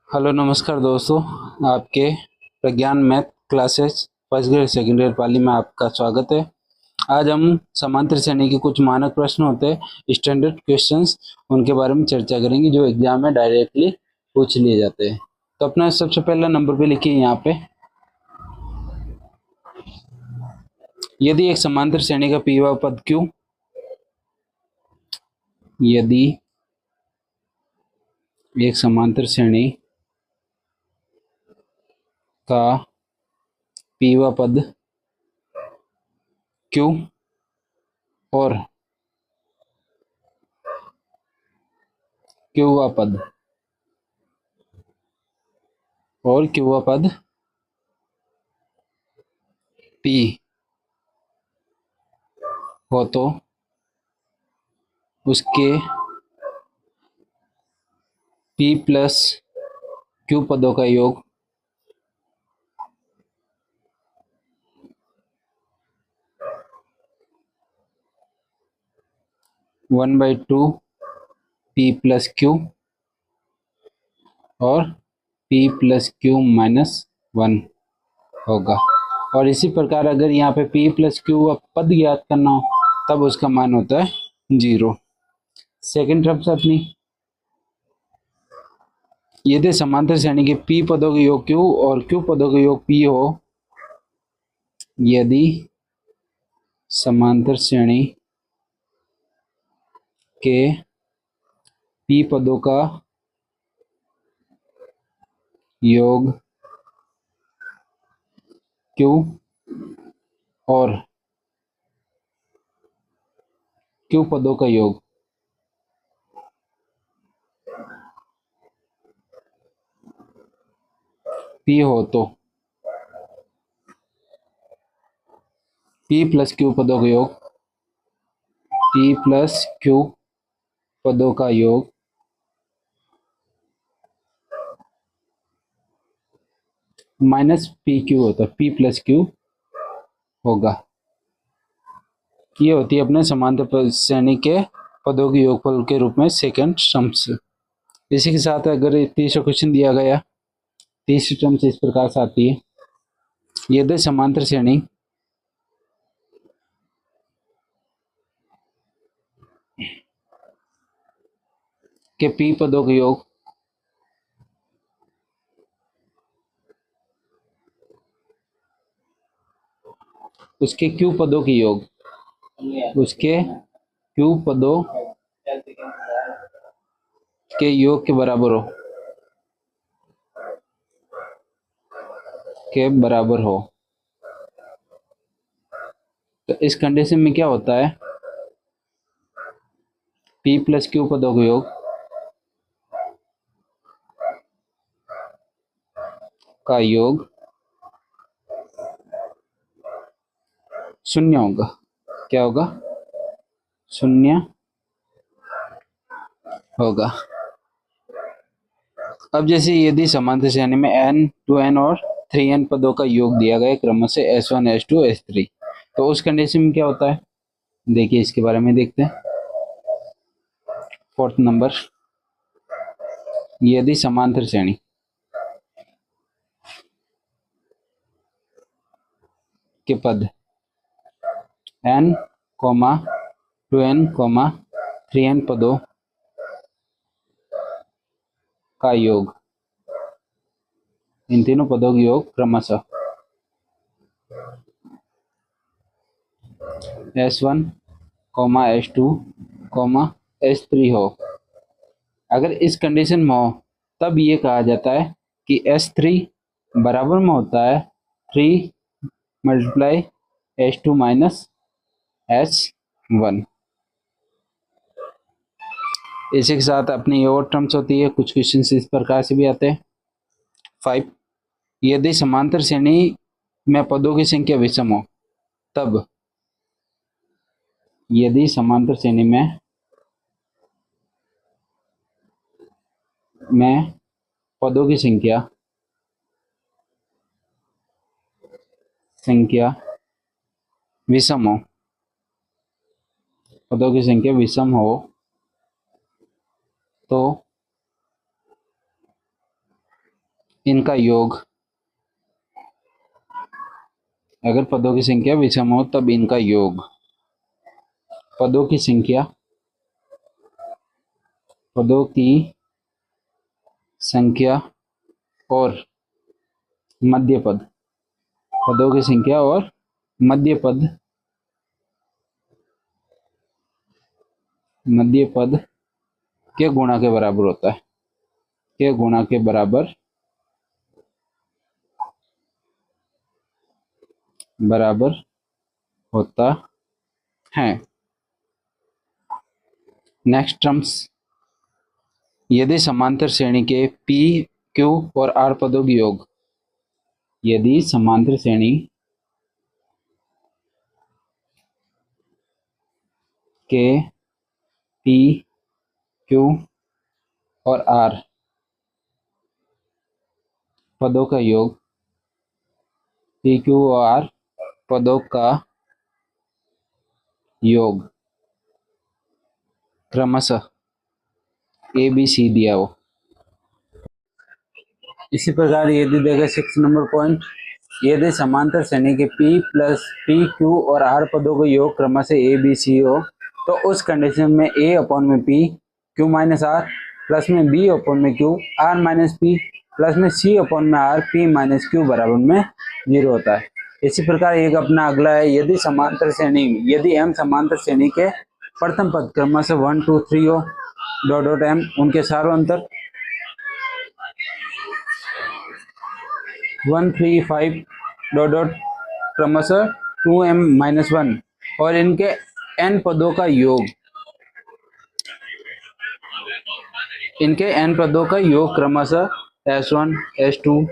Hello नमस्कार दोस्तों। आपके Pragyan math classes first grade second year Pali में आपका स्वागत है। आज हम समांतर श्रेणी के कुछ मानक प्रश्न होते हैं, स्टैंडर्ड क्वेश्चंस, उनके बारे में चर्चा करेंगे जो एग्जाम में डायरेक्टली पूछ लिए जाते हैं। तो अपना सबसे पहला नंबर पे लिखिए यहाँ पे, यदि एक समांतर श्रेणी का पीवा पद क्यू, यदि एक समांतर श्रेणी का पीवा पद क्यू और क्यूवा पद क्यूवा पद पी हो तो उसके पी प्लस क्यू पदों का योग 1/2 पी प्लस क्यू और पी प्लस क्यू माइनस 1 होगा। और इसी प्रकार अगर यहाँ पे p प्लस क्यू पद ज्ञात करना हो तब उसका मान होता है 0। सेकेंड टर्म से अपनी, यदि समांतर श्रेणी के p पदों के योग q और q पदों के योग p हो, यदि समांतर श्रेणी के p पदों का योग q और q पदों का योग p हो तो p प्लस q पदों का योग p प्लस q पदों का योग माइनस पी क्यू होता है, p प्लस क्यू होगा। ये होती है अपने समांतर श्रेणी के पदों के योगफल के रूप में सेकंड टर्म से। इसी के साथ अगर तीसरा क्वेश्चन दिया गया, तीसरी टर्म से इस प्रकार से आती है, यदि समांतर श्रेणी के p पदों के योग उसके q पदों के योग उसके q पदों के योग के बराबर हो तो इस कंडीशन में क्या होता है, p प्लस क्यू पदों का योग का योग शून्य होगा। क्या होगा? शून्य होगा। अब जैसे यदि समांतर श्रेणी में n 2n और 3n पदों का योग दिया गया क्रम से s1 s2 s3, तो उस कंडीशन में क्या होता है, देखिए इसके बारे में देखते हैं। फोर्थ नंबर, यदि समांतर श्रेणी के पद n, 2n, 3n पदों का योग, इन तीनों पदों का योग क्रमशः s1, s2, s3 हो, अगर इस कंडीशन में हो तब ये कहा जाता है कि s3 बराबर में होता है 3 मल्टीप्लाई s2 माइनस s1। इसी के साथ अपनी और टर्म्स होती है, कुछ क्वेश्चन इस प्रकार से भी आते हैं। 5, यदि समांतर श्रेणी में पदों की संख्या विषम हो तब, यदि समांतर श्रेणी में पदों की संख्या विषम हो, पदों की संख्या विषम हो तो इनका योग, अगर पदों की संख्या विषम हो तब इनका योग। पदों की संख्या, पदों की संख्या और मध्य पद, पदों की संख्या और मध्य पद, मध्य पद के गुणा के बराबर होता है, के गुणा के बराबर होता है। नेक्स्ट टर्म्स, यदि समांतर श्रेणी के P, Q और R पदों की योग, यदि समांतर श्रेणी के P, Q और R पदों का योग, P, Q और R पदों का योग क्रमशः A, B, C दिया हो। इसी प्रकार यदि देगा 6 नंबर पॉइंट, यदि समांतर श्रेणी के P प्लस P, Q और R पदों का योग क्रमशः A, B, C हो, तो उस कंडीशन में A अपॉन में P, Q minus R plus में B अपॉन में Q, R minus P plus में C अपॉन में R, P माइनस Q बराबर में 0 होता है। इसी प्रकार एक अपना अगला है, यदि समांतर श्रेणी, यदि M समांतर श्रेणी के प्रथम पद क्रमशः 1, 2, 3 हो, डॉट डॉट M उनके सार्वंतर 1, 3, 5 डॉट डॉट क्रमशः 2m माइनस 1 और इनके n पदों का योग, इनके n पदों का योग क्रमशः S1, S2,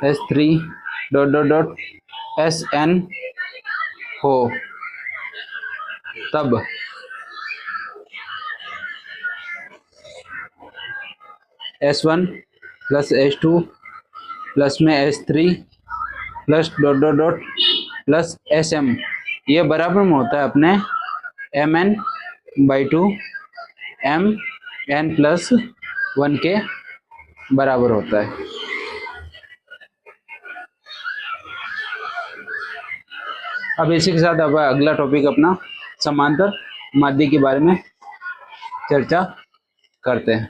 S3 dot dot dot Sn हो, तब S1 प्लस S2 प्लस में S3 plus dot dot dot plus Sm, ये बराबर में होता है अपने Mn/2 Mn प्लस 1 के बराबर होता है। अब इसी के साथ अब अगला टॉपिक अपना समांतर माध्य के बारे में चर्चा करते हैं।